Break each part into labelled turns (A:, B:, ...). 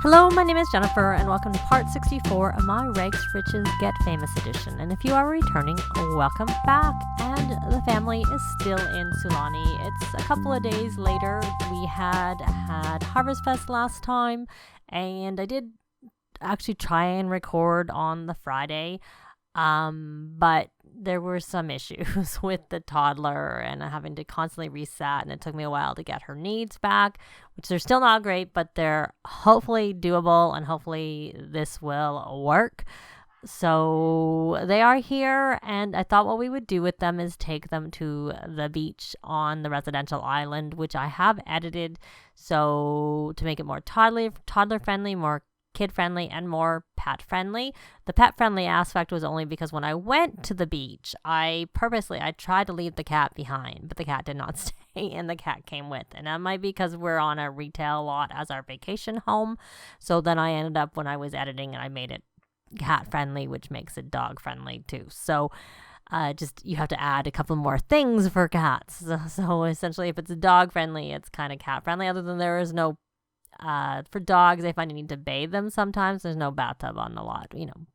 A: Hello, my name is Jennifer, and welcome to part 64 of my Rags to Riches Get Famous edition. And if you are returning, welcome back. And the family is still in Sulani. It's a couple of days later. We had Harvest Fest last time, and I did actually try and record on the Friday, but there were some issues with the toddler and having to constantly reset, and it took me a while to get her needs back, which they're still not great, but they're hopefully doable, and hopefully this will work. So they are here, and I thought what we would do with them is take them to the beach on the residential island, which I have edited so to make it more toddler friendly, more kid friendly, and more pet friendly. The pet friendly aspect was only because when I went to the beach, I tried to leave the cat behind, but the cat did not stay, and the cat came with. And that might be because we're on a retail lot as our vacation home. So then I ended up, when I was editing, and I made it cat friendly, which makes it dog friendly too. So you have to add a couple more things for cats. So essentially, if it's dog friendly, it's kind of cat friendly. Other than there is no for dogs, I find you need to bathe them sometimes. There's no bathtub on the lot,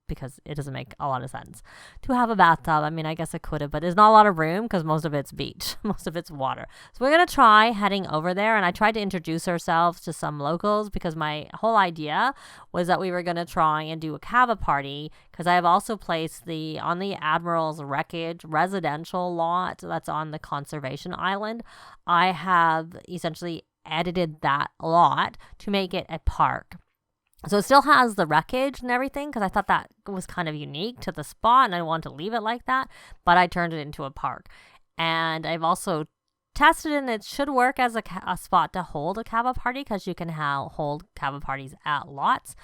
A: because it doesn't make a lot of sense to have a bathtub. I mean, I guess I could have, but there's not a lot of room because most of it's beach, most of it's water. So we're going to try heading over there, and I tried to introduce ourselves to some locals because my whole idea was that we were going to try and do a cava party, because I have also placed on the Admiral's Wreckage residential lot that's on the conservation island. I have essentially edited that lot to make it a park. So it still has the wreckage and everything, because I thought that was kind of unique to the spot and I wanted to leave it like that, but I turned it into a park. And I've also tested it, and it should work as a spot to hold a cava party, because you can hold cava parties at lots.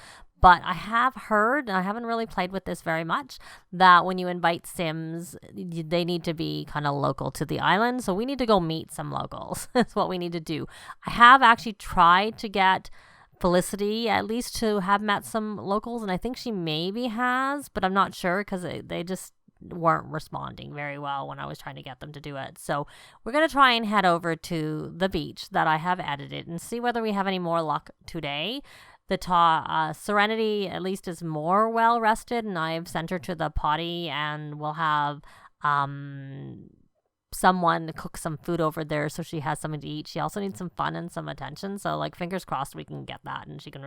A: But I have heard, and I haven't really played with this very much, that when you invite Sims, they need to be kind of local to the island. So we need to go meet some locals. That's what we need to do. I have actually tried to get Felicity at least to have met some locals, and I think she maybe has, but I'm not sure because they just weren't responding very well when I was trying to get them to do it. So we're going to try and head over to the beach that I have edited and see whether we have any more luck today. The Serenity at least is more well rested, and I've sent her to the potty, and we'll have someone cook some food over there so she has something to eat. She also needs some fun and some attention, so fingers crossed we can get that and she can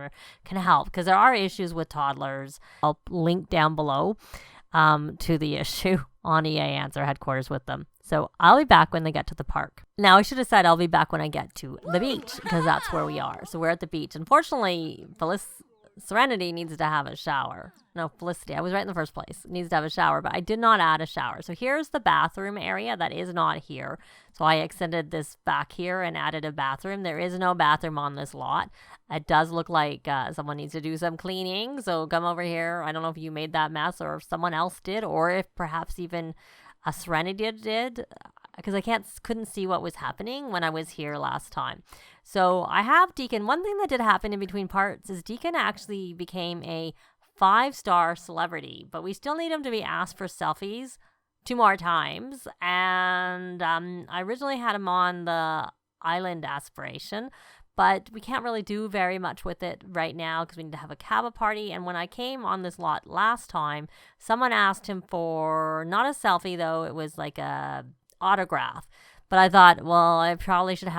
A: help, because there are issues with toddlers. I'll link down below to the issue on EA Answer headquarters with them. So I'll be back when they get to the park. Now, I should have said I'll be back when I get to the beach, because that's where we are. So we're at the beach. Unfortunately, Serenity needs to have a shower. No, Felicity, I was right in the first place. Needs to have a shower, but I did not add a shower. So here's the bathroom area that is not here. So I extended this back here and added a bathroom. There is no bathroom on this lot. It does look like someone needs to do some cleaning. So come over here. I don't know if you made that mess or if someone else did, or if perhaps even a Serenity did, because I couldn't see what was happening when I was here last time. So I have Deacon. One thing that did happen in between parts is Deacon actually became a 5-star celebrity, but we still need him to be asked for selfies 2 more times. And I originally had him on the island aspiration, but we can't really do very much with it right now because we need to have a cava party. And when I came on this lot last time, someone asked him for, not a selfie though, it was like a autograph. But I thought, well, I probably should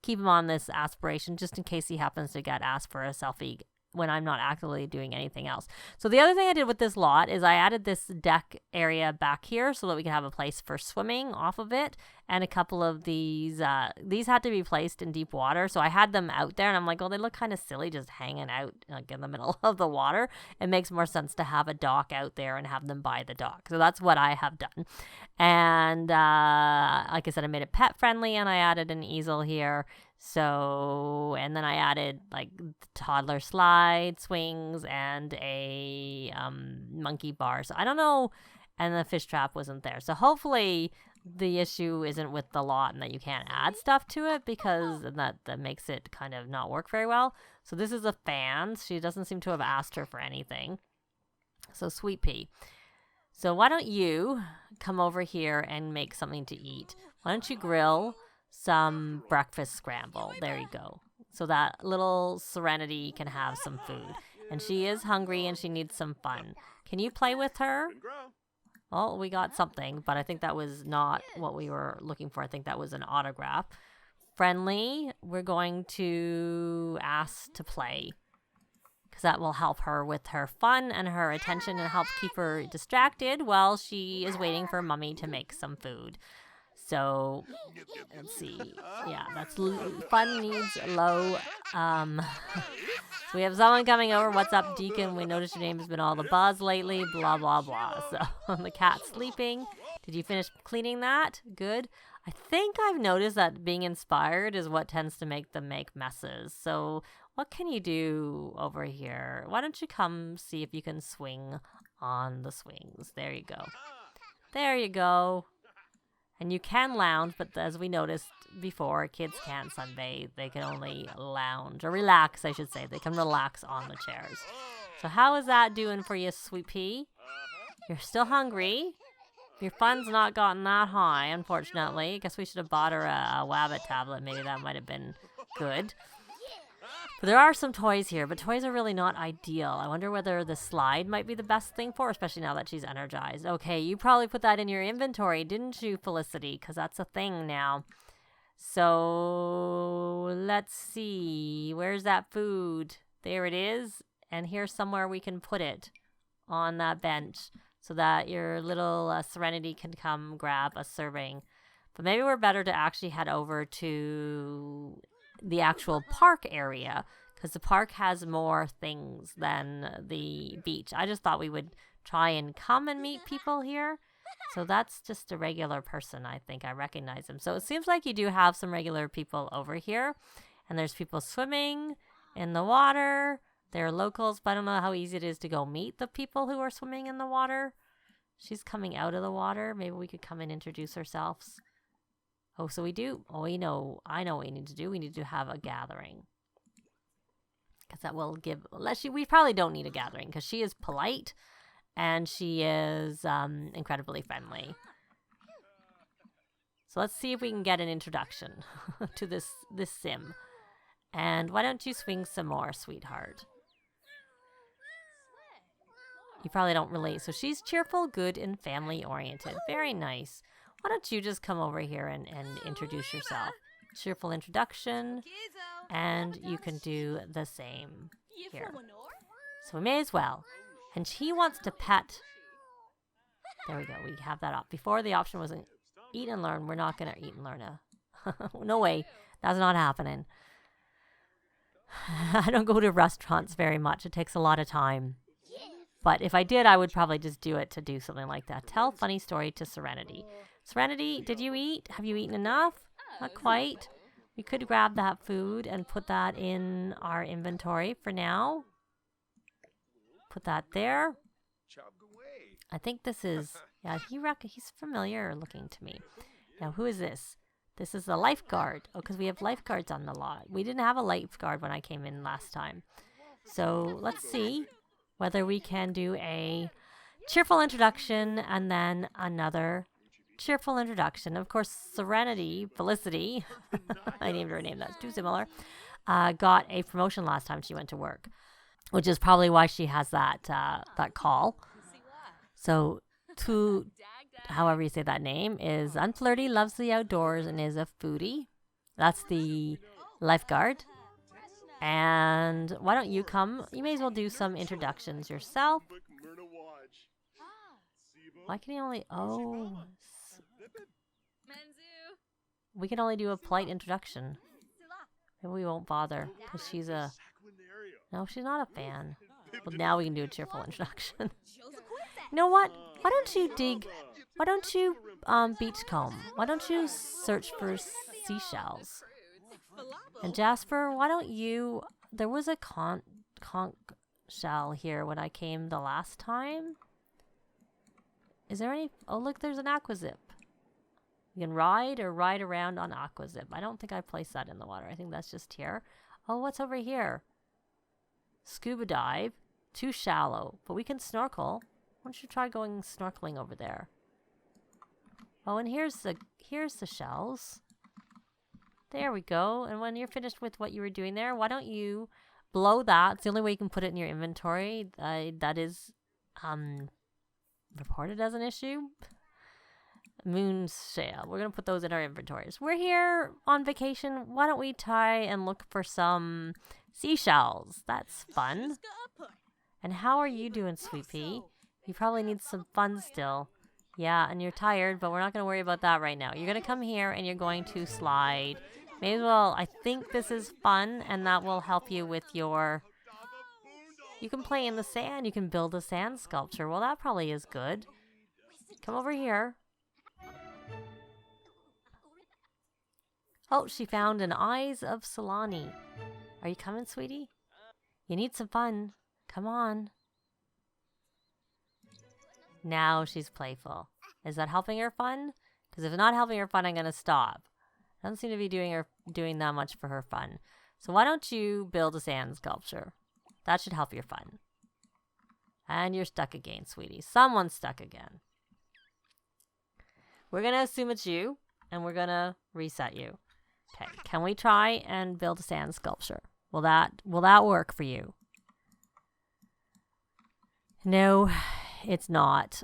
A: keep him on this aspiration just in case he happens to get asked for a selfie when I'm not actively doing anything else. So the other thing I did with this lot is I added this deck area back here so that we can have a place for swimming off of it. And a couple of these had to be placed in deep water. So I had them out there, and I'm like, well, they look kind of silly just hanging out in the middle of the water. It makes more sense to have a dock out there and have them by the dock. So that's what I have done. And like I said, I made it pet friendly, and I added an easel here. So, and then I added toddler slide, swings, and a monkey bar. So I don't know, and the fish trap wasn't there. So hopefully the issue isn't with the lot and that you can't add stuff to it, because that makes it kind of not work very well. So this is a fan. She doesn't seem to have asked her for anything. So Sweet Pea. So why don't you come over here and make something to eat? Why don't you grill some breakfast scramble? There you go. so that little Serenity can have some food. And she is hungry and she needs some fun. Can you play with her? Oh, we got something, but I think that was not what we were looking for. I think that was an autograph. Friendly, we're going to ask to play, because that will help her with her fun and her attention and help keep her distracted while she is waiting for Mummy to make some food. So, let's see. Yeah, that's fun needs low. So we have someone coming over. What's up, Deacon? We noticed your name has been all the buzz lately. Blah, blah, blah. So the cat's sleeping. Did you finish cleaning that? Good. I think I've noticed that being inspired is what tends to make them make messes. So what can you do over here? Why don't you come see if you can swing on the swings? There you go. There you go. And you can lounge, but as we noticed before, kids can't sunbathe. They can only lounge, or relax, I should say. They can relax on the chairs. So how is that doing for you, Sweet Pea? You're still hungry. Your fun's not gotten that high, unfortunately. I guess we should have bought her a Wabbit tablet. Maybe that might have been good. But there are some toys here, but toys are really not ideal. I wonder whether the slide might be the best thing for her, especially now that she's energized. Okay, you probably put that in your inventory, didn't you, Felicity? Because that's a thing now. So let's see. Where's that food? There it is. And here's somewhere we can put it on that bench so that your little Serenity can come grab a serving. But maybe we're better to actually head over to the actual park area, because the park has more things than the beach. I just thought we would try and come and meet people here. So that's just a regular person, I think. I recognize him. So it seems like you do have some regular people over here. And there's people swimming in the water. They're locals, but I don't know how easy it is to go meet the people who are swimming in the water. She's coming out of the water. Maybe we could come and introduce ourselves. Oh, so we do. Oh, I know what we need to do. We need to have a gathering. Because that will give... we probably don't need a gathering, because she is polite and she is incredibly friendly. So let's see if we can get an introduction to this sim. And why don't you swing some more, sweetheart? You probably don't relate. So she's cheerful, good, and family-oriented. Very nice. Why don't you just come over here and introduce yourself? Cheerful introduction, and you can do the same here. So we may as well. And he wants to pet. There we go. We have that up. Before the option wasn't eat and learn. We're not going to eat and learn. No way. That's not happening. I don't go to restaurants very much. It takes a lot of time. But if I did, I would probably just do it to do something like that. Tell funny story to Serenity. Serenity, did you eat? Have you eaten enough? Not quite. We could grab that food and put that in our inventory for now. Put that there. I think this is... Yeah, he's familiar looking to me. Now, who is this? This is the lifeguard. Oh, because we have lifeguards on the lot. We didn't have a lifeguard when I came in last time. So let's see whether we can do a cheerful introduction and then another cheerful introduction. Of course, Felicity, I named her a name that's too similar, got a promotion last time she went to work, which is probably why she has that call. So, however you say that name, is unflirty, loves the outdoors, and is a foodie. That's the lifeguard. And why don't you come? You may as well do some introductions yourself. Why can he only... Oh. We can only do a polite introduction. Maybe we won't bother, because she's a... No, she's not a fan. Well, now we can do a cheerful introduction. You know what? Why don't you beachcomb? Why don't you search for seashells? And Jasper, why don't you... There was a conch shell here when I came the last time. Is there any... Oh, look, there's an aquazip. You can ride around on aquazip. I don't think I placed that in the water. I think that's just here. Oh, what's over here? Scuba dive. Too shallow. But we can snorkel. Why don't you try going snorkeling over there? Oh, and here's the shells. There we go. And when you're finished with what you were doing there, why don't you blow that? It's the only way you can put it in your inventory. That is reported as an issue. Moon sail. We're going to put those in our inventories. We're here on vacation. Why don't we try and look for some seashells? That's fun. And how are you doing, Sweet Pea? You probably need some fun still. Yeah, and you're tired, but we're not going to worry about that right now. You're going to come here and you're going to slide. May as well. I think this is fun, and that will help you with your... You can play in the sand. You can build a sand sculpture. Well, that probably is good. Come over here. Oh, she found an Eyes of Sulani. Are you coming, sweetie? You need some fun. Come on. Now she's playful. Is that helping her fun? Because if it's not helping her fun, I'm going to stop. Doesn't seem to be doing that much for her fun. So why don't you build a sand sculpture? That should help your fun. And you're stuck again, sweetie. Someone's stuck again. We're going to assume it's you, and we're going to reset you. Okay, can we try and build a sand sculpture? Will that work for you? No, it's not.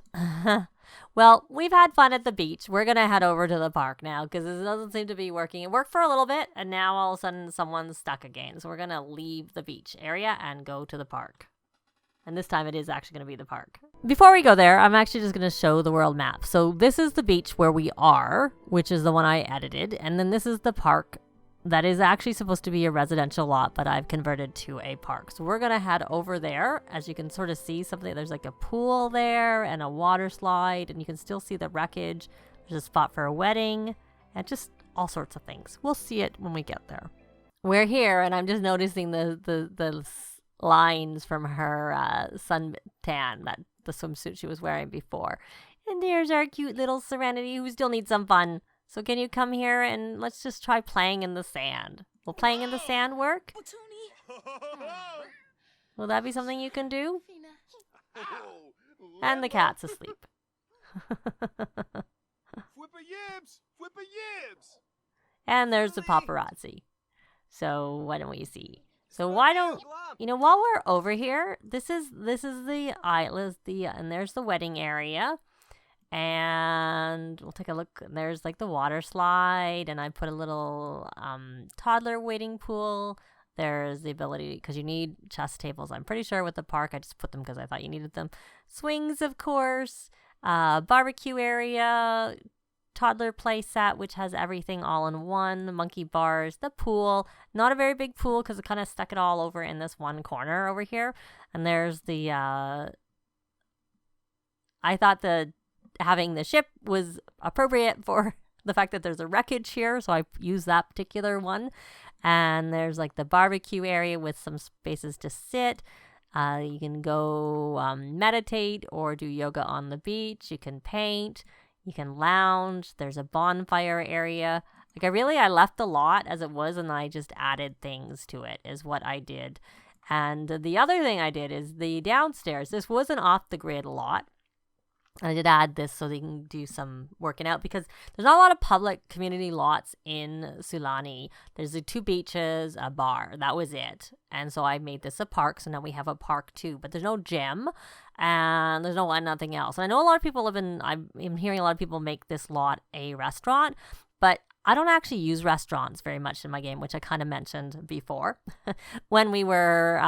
A: Well, we've had fun at the beach. We're going to head over to the park now because this doesn't seem to be working. It worked for a little bit, and now all of a sudden someone's stuck again. So we're going to leave the beach area and go to the park. And this time it is actually going to be the park. Before we go there, I'm actually just going to show the world map. So this is the beach where we are, which is the one I edited. And then this is the park that is actually supposed to be a residential lot, but I've converted to a park. So we're going to head over there. As you can sort of see something, there's like a pool there and a water slide, and you can still see the wreckage. There's a spot for a wedding and just all sorts of things. We'll see it when we get there. We're here, and I'm just noticing the lines from her suntan, the swimsuit she was wearing before. And there's our cute little Serenity who still needs some fun. So can you come here and let's just try playing in the sand? Will playing in the sand work? Will that be something you can do? And the cat's asleep. And there's the paparazzi. So why don't we see? So why don't, while we're over here, this is the island, and there's the wedding area. And we'll take a look. There's like the water slide, and I put a little toddler waiting pool. There's the ability, because you need chess tables, I'm pretty sure, with the park. I just put them because I thought you needed them. Swings, of course. Barbecue area. Toddler play set, which has everything all in one. The monkey bars. The pool. Not a very big pool because it kind of stuck it all over in this one corner over here. And there's the... I thought having the ship was appropriate for the fact that there's a wreckage here, so I used that particular one. And there's like the barbecue area with some spaces to sit. You can go meditate or do yoga on the beach. You can paint. You can lounge. There's a bonfire area. Like I left the lot as it was, and I just added things to it is what I did. And the other thing I did is the downstairs. This was an off-the-grid lot. I did add this so they can do some working out because there's not a lot of public community lots in Sulani. There's the 2 beaches, a bar. That was it. And so I made this a park. So now we have a park too. But there's no gym and there's nothing else. And I know a lot of people I'm hearing a lot of people make this lot a restaurant. But I don't actually use restaurants very much in my game, which I kind of mentioned before when we were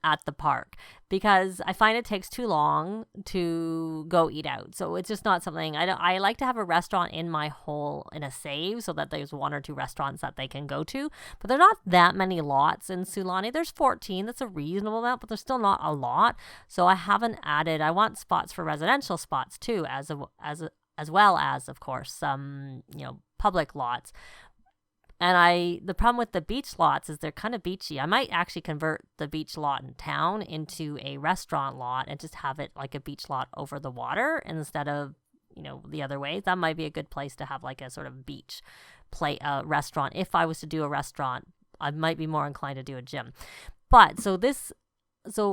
A: at the park, because I find it takes too long to go eat out. So it's just not something I like to have a restaurant in a save so that there's 1 or 2 restaurants that they can go to. But there's not that many lots in Sulani. There's 14. That's a reasonable amount, but there's still not a lot. So I haven't added. I want spots for residential spots too, as well as, of course, some, public lots. And the problem with the beach lots is they're kind of beachy. I might actually convert the beach lot in town into a restaurant lot and just have it like a beach lot over the water instead of, the other way. That might be a good place to have like a sort of beach restaurant. If I was to do a restaurant, I might be more inclined to do a gym. But so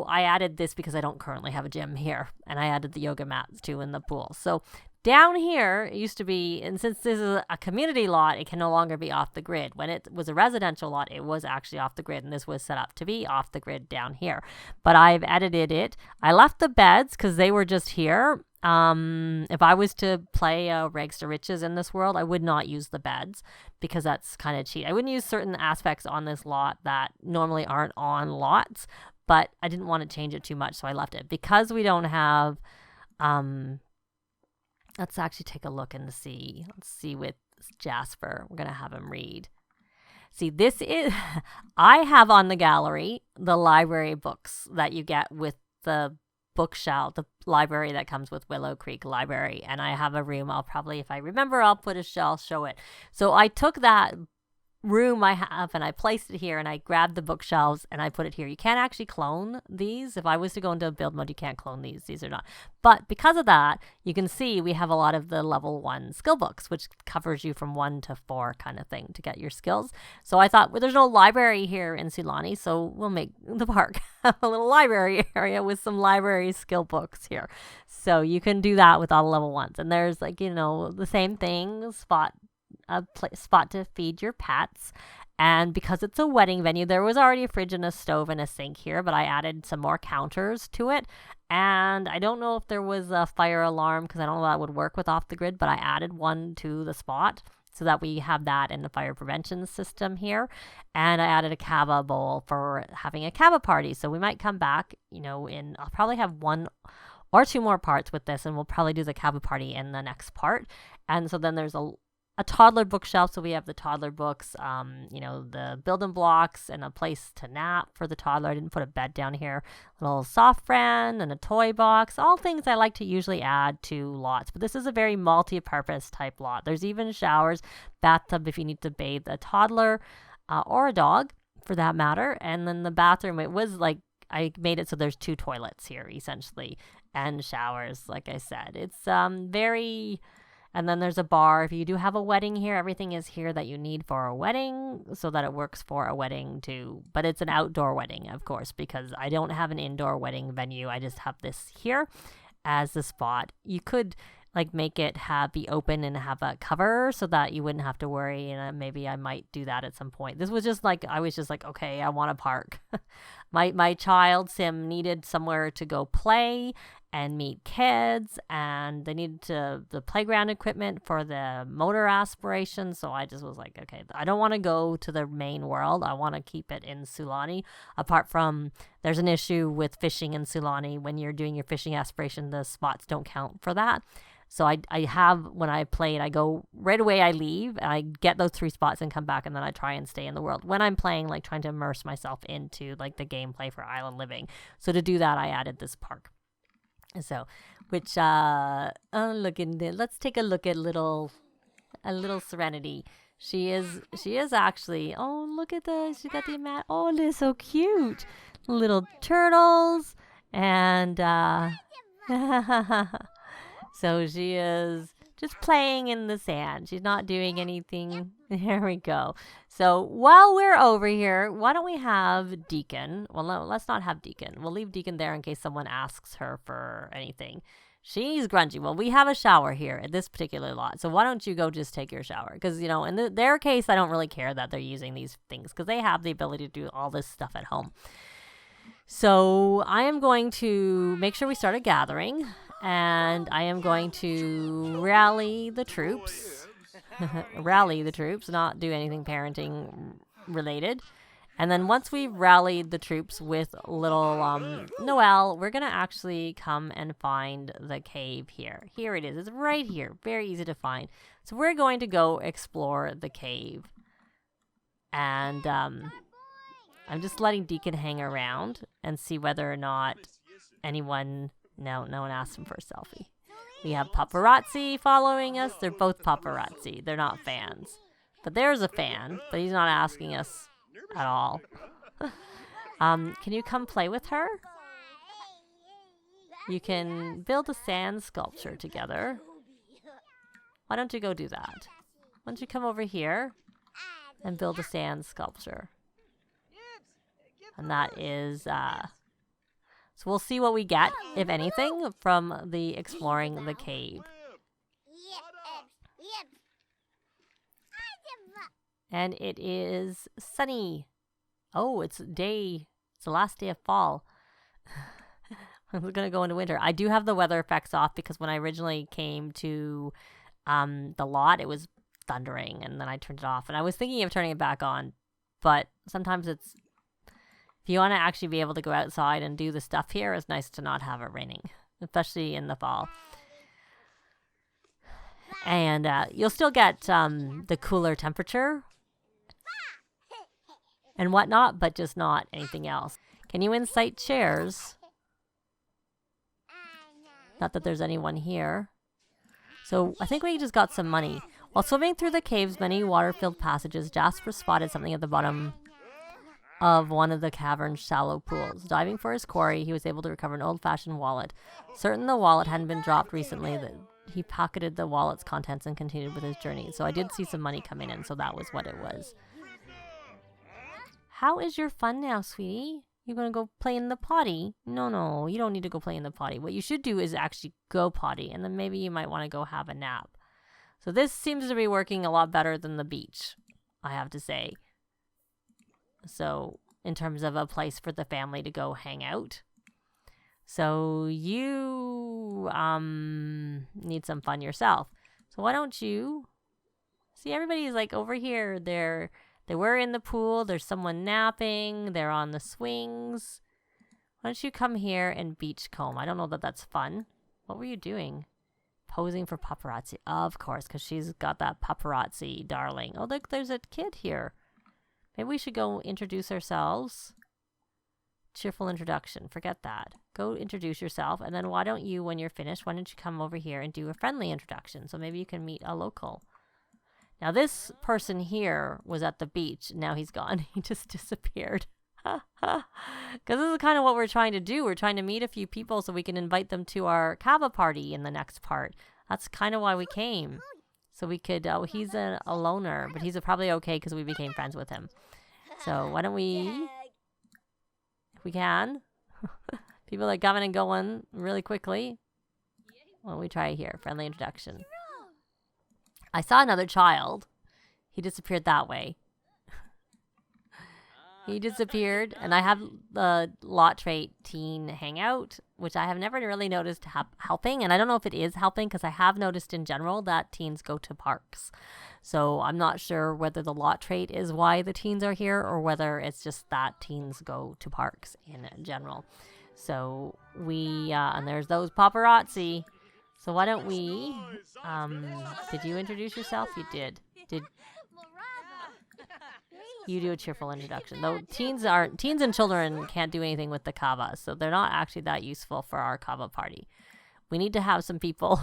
A: I added this because I don't currently have a gym here, and I added the yoga mats too in the pool. So down here, it used to be, and since this is a community lot, it can no longer be off the grid. When it was a residential lot, it was actually off the grid, and this was set up to be off the grid down here. But I've edited it. I left the beds because they were just here. If I was to play Rags to Riches in this world, I would not use the beds because that's kind of cheat. I wouldn't use certain aspects on this lot that normally aren't on lots, but I didn't want to change it too much, so I left it. Because we don't have, let's actually take a look and see. Let's see with Jasper. We're going to have him read. See, this is, I have on the gallery the library books that you get with the bookshelf, the library that comes with Willow Creek Library. And I have a room, I'll probably, if I remember, I'll put a shelf, show it. So I took that room I have and I placed it here, and I grabbed the bookshelves and I put it here. You can't actually clone these. If I was to go into build mode, you can't clone these. These are not. But because of that, you can see we have a lot of the level 1 skill books, which covers you from 1 to 4 kind of thing to get your skills. So I thought, well, there's no library here in Sulani, so we'll make the park a little library area with some library skill books here. So you can do that with all the level 1s. And there's like, you know, the same thing, a spot to feed your pets. And because it's a wedding venue, there was already a fridge and a stove and a sink here, but I added some more counters to it. And I don't know if there was a fire alarm because I don't know if that would work with off the grid, but I added one to the spot so that we have that in the fire prevention system here. And I added a kava bowl for having a kava party. So we might come back, you know, I'll probably have 1 or 2 more parts with this, and we'll probably do the kava party in the next part. And so then there's a toddler bookshelf, so we have the toddler books, you know, the building blocks and a place to nap for the toddler. I didn't put a bed down here. A little soft friend and a toy box, all things I like to usually add to lots. But this is a very multi-purpose type lot. There's even showers, bathtub if you need to bathe a toddler or a dog for that matter. And then the bathroom, it was like, I made it so there's 2 toilets here essentially and showers, like I said. It's very... And then there's a bar. If you do have a wedding here, everything is here that you need for a wedding so that it works for a wedding too. But it's an outdoor wedding, of course, because I don't have an indoor wedding venue. I just have this here as the spot. You could like make it be open and have a cover so that you wouldn't have to worry. And maybe I might do that at some point. This was just like, I was just like, okay, I want a park. My child, Sim, needed somewhere to go play and meet kids, and they needed the playground equipment for the motor aspiration. So I just was like, okay, I don't want to go to the main world. I want to keep it in Sulani. Apart from, there's an issue with fishing in Sulani. When you're doing your fishing aspiration, the spots don't count for that. So I have, when I played, I go right away, I leave, I get those 3 spots and come back, and then I try and stay in the world. When I'm playing, like trying to immerse myself into like the gameplay for Island Living. So to do that, I added this park. So, which, let's take a look at a little Serenity. She is actually, oh, look at this. She got the mat. Oh, they're so cute. Little turtles. And, so she is just playing in the sand. She's not doing anything. There we go. So while we're over here, why don't we have Deacon? Well, no, let's not have Deacon. We'll leave Deacon there in case someone asks her for anything. She's grungy. Well, we have a shower here at this particular lot. So why don't you go just take your shower? Because, you know, in their case, I don't really care that they're using these things because they have the ability to do all this stuff at home. So I am going to make sure we start a gathering. And I am going to rally the troops. Rally the troops, not do anything parenting related. And then once we've rallied the troops with little Noelle, we're going to actually come and find the cave here. Here it is. It's right here. Very easy to find. So we're going to go explore the cave. And I'm just letting Deacon hang around and see whether or not anyone... No one asked him for a selfie. We have paparazzi following us. They're both paparazzi. They're not fans. But there's a fan, but he's not asking us at all. Can you come play with her? You can build a sand sculpture together. Why don't you go do that? Why don't you come over here and build a sand sculpture? And that is... So we'll see what we get, if anything, from the exploring the cave. And it is sunny. Oh, it's the last day of fall. We're going to go into winter. I do have the weather effects off because when I originally came to the lot, it was thundering, and then I turned it off. And I was thinking of turning it back on, but sometimes if you want to actually be able to go outside and do the stuff here, it's nice to not have it raining, especially in the fall. And you'll still get the cooler temperature and whatnot, but just not anything else. Can you incite chairs? Not that there's anyone here. So I think we just got some money. While swimming through the cave's many water-filled passages, Jasper spotted something at the bottom of one of the cavern's shallow pools. Diving for his quarry, he was able to recover an old-fashioned wallet. Certain the wallet hadn't been dropped recently, that he pocketed the wallet's contents and continued with his journey. So I did see some money coming in, so that was what it was. How is your fun now, sweetie? You're going to go play in the potty? No, you don't need to go play in the potty. What you should do is actually go potty, and then maybe you might want to go have a nap. So this seems to be working a lot better than the beach, I have to say. So in terms of a place for the family to go hang out. So you need some fun yourself. So why don't you... See, everybody's like over here. They were in the pool. There's someone napping. They're on the swings. Why don't you come here and beachcomb? I don't know that that's fun. What were you doing? Posing for paparazzi. Of course, because she's got that paparazzi darling. Oh, look, there's a kid here. Maybe we should go introduce ourselves. Cheerful introduction. Forget that. Go introduce yourself. And then why don't you, when you're finished, why don't you come over here and do a friendly introduction? So maybe you can meet a local. Now, this person here was at the beach. Now he's gone. He just disappeared. Because this is kind of what we're trying to do. We're trying to meet a few people so we can invite them to our kava party in the next part. That's kind of why we came. So we could, he's a loner, but he's probably okay because we became friends with him. So why don't we, if we can, people are coming and going really quickly. Why don't we try here? Friendly introduction. I saw another child. He disappeared that way. He disappeared, and I have the lot trait teen hangout, which I have never really noticed helping, and I don't know if it is helping because I have noticed in general that teens go to parks. So I'm not sure whether the lot trait is why the teens are here or whether it's just that teens go to parks in general. So we, and there's those paparazzi. So why don't we, did you introduce yourself? You did. Did you do a cheerful introduction? Though teens and children can't do anything with the kava, so they're not actually that useful for our kava party. We need to have some people.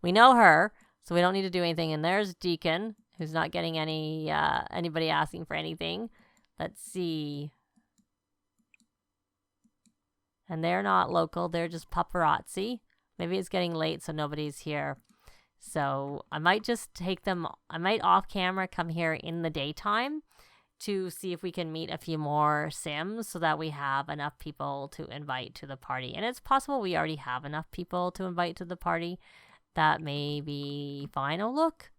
A: We know her, so we don't need to do anything. And there's Deacon, who's not getting anybody asking for anything. Let's see. And they're not local, they're just paparazzi. Maybe it's getting late, so nobody's here. So I might just take them, I might off camera come here in the daytime to see if we can meet a few more Sims so that we have enough people to invite to the party. And it's possible we already have enough people to invite to the party. That may be fine. Oh, look.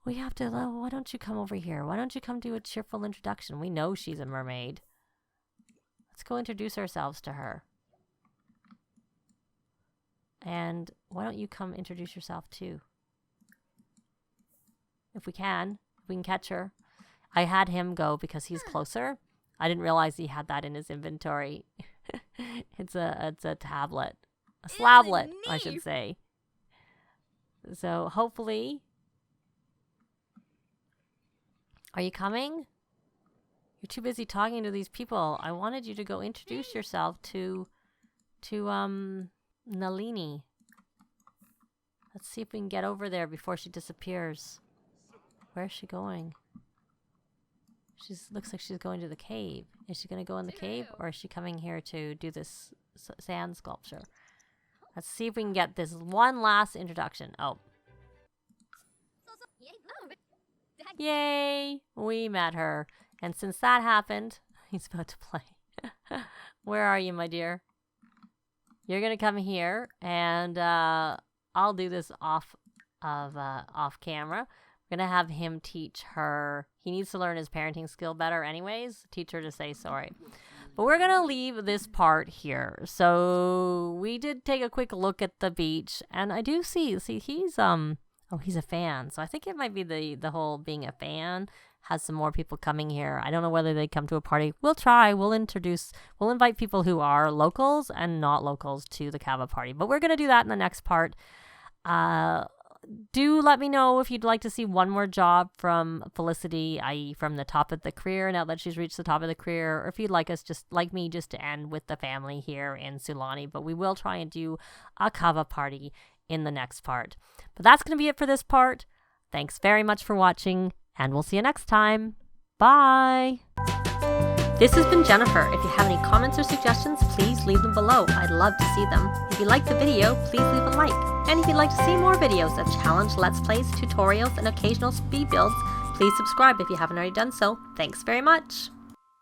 A: We have to, why don't you come over here? Why don't you come do a cheerful introduction? We know she's a mermaid. Let's go introduce ourselves to her. And why don't you come introduce yourself too? If we can catch her. I had him go because he's closer. I didn't realize he had that in his inventory. It's a tablet. A slablet, I should say. So hopefully. Are you coming? You're too busy talking to these people. I wanted you to go introduce yourself to Nalini. Let's see if we can get over there before she disappears. Where is she going? Looks like she's going to the cave. Is she going to go in the cave, or is she coming here to do this sand sculpture? Let's see if we can get this one last introduction. Oh. Yay! We met her. And since that happened, he's about to play. Where are you, my dear? You're going to come here, and I'll do this off camera. We're going to have him teach her. He needs to learn his parenting skill better anyways. Teach her to say sorry. But we're going to leave this part here. So we did take a quick look at the beach. And I do see he's, he's a fan. So I think it might be the whole being a fan has some more people coming here. I don't know whether they come to a party. We'll try. We'll invite people who are locals and not locals to the Kava party. But we're going to do that in the next part. Do let me know if you'd like to see one more job from Felicity, i.e. from the top of the career, now that she's reached the top of the career, or if you'd like us just to end with the family here in Sulani. But we will try and do a Kava party in the next part. But that's going to be it for this part. Thanks very much for watching, and we'll see you next time. Bye! This has been Jennifer. If you have any comments or suggestions, please leave them below. I'd love to see them. If you liked the video, please leave a like. And if you'd like to see more videos of challenge, let's plays, tutorials, and occasional speed builds, please subscribe if you haven't already done so. Thanks very much!